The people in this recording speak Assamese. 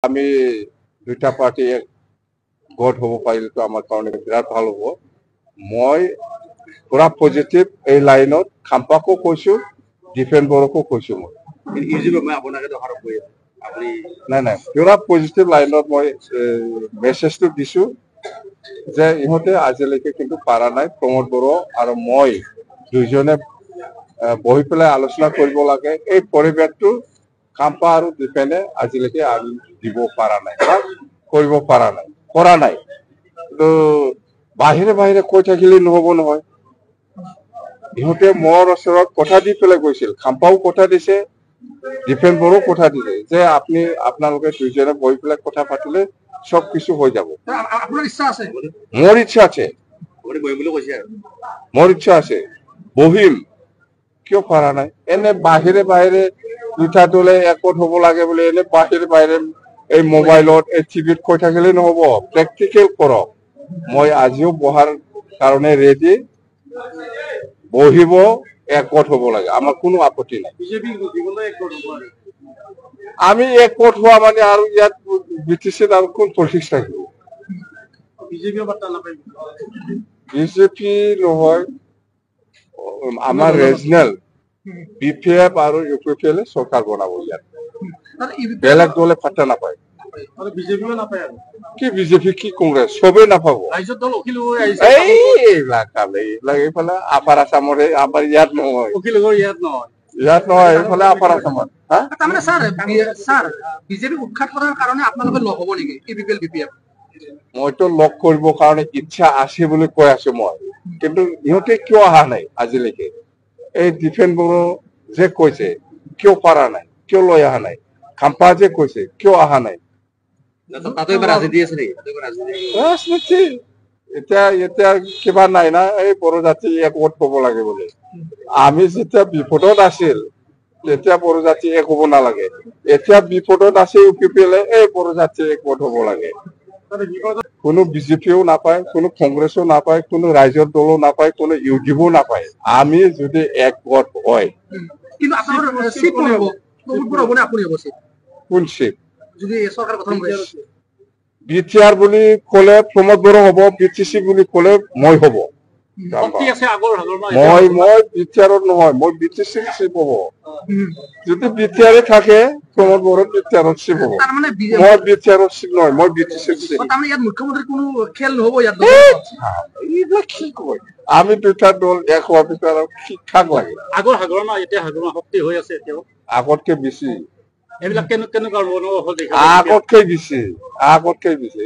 আমি দুইটা পাৰ্টি গড হ'ব পাৰিলেতো আমাৰ কাৰণে বিৰাট ভাল হ'ব। মই পুৰা পজিটিভ এই লাইনত খাম্পাকো কৈছো, ডিফেন বড়োকো কৈছো। নাই নাই পুৰা পজিটিভ লাইনত মই মেছেজটো দিছো যে ইহঁতে আজিলৈকে কিন্তু পাৰা নাই। প্ৰমোদ বড়ো আৰু মই দুইজনে বহি পেলাই আলোচনা কৰিব লাগে। এই পৰিৱেশটো খাম্পা আৰু ডিফেনে আজিলৈকে আমি দিব পাৰা নাই বা কৰিব পাৰা নাই, কৰা নাই। কিন্তু বাহিৰে বাহিৰে কৈ থাকিলে নহব নহয়। ইহঁতে মোৰ ওচৰত কথা দি পেলাই গৈছিল, খাম্পাও কথা দিছে, ডিফেন বড়ো কথা দিছে যে আপোনালোকে দুইজনে বহি পেলাই কথা পাতিলে সব কিছু হৈ যাব। মোৰ ইচ্ছা আছে, মোৰ ইচ্ছা আছে, বহিম। কিয় পাৰা নাই? এনে বাহিৰে বাহিৰে দুটা দলে একত হ'ব লাগে বুলি এনে বাহিৰে বাহিৰে এই মোবাইলত এই টিভিত কৈ থাকিলে নহব। প্ৰেক্টিকেল কৰক। মই আজিও বহাৰ কাৰণে ৰেডি, বহিব, একগোট হ'ব লাগে, আমাৰ কোনো আপত্তি নাই। আমি একগোট হোৱা মানে আৰু ইয়াত বিটিচিত আৰু কোন পলিটিক্স থাকিব? বিজেপি নহয়, আমাৰ ৰিজনেল BPF আৰু UPPL চৰকাৰ বনাব ইয়াত। বেলেগ দলে পাত্তা নাপায়। কি বিজেপি কি কংগ্ৰেছ চবেই নাপাব। এইফালে আপাৰ আছামৰে, আমাৰ ইয়াত নহয়, ইয়াত নহয়, এইফালে আপাৰ আছামত। মইতো লগ কৰিবৰ কাৰণে ইচ্ছা আছে বুলি কৈ আছো মই, কিন্তু ইহঁতে কিয় অহা নাই আজিলৈকে? এই ডিফেন বড়ো যে কৈছে কিয় পাৰা নাই, কিয় লৈ অহা নাই? খাম্পা যে কৈছে কিয় অহা নাই? ৰাজনীতি এতিয়া কিবা নাই না, এই বড়ো জাতি একগোট হ'ব লাগে বুলি। আমি যেতিয়া বিপদত আছিল তেতিয়া বড়ো জাতি এক হ'ব নালাগে। এতিয়া বিপদত আছে UPPL, এই বড়ো জাতি একগোট হ'ব লাগে। কোনো বিজেপিও নাপায়, কোনো কংগ্ৰেছো নাপায়, কোনো ৰাইজৰ দলো নাপায়, কোনো UDFও নাপায়। আমি যদি একগোট হয়, কোন চিট? BTR বুলি ক'লে প্ৰমোদ বড়ো হ'ব, BTC বুলি ক'লে মই হ'ব। মই BTR নহয়, মই BTC চিপ হ'ব। যদি BTR থাকে প্ৰমোদ বড়ো BTR চিপ হ'ব। মই BTR চিপ নহয়, মই BTC চিপ। এইবিলাক কি কয়? আমি দুটা দল এক হোৱাৰ পিছত আৰু ঠিক ঠাক লাগে। আগতকে বেছি, আগতকে বেছি।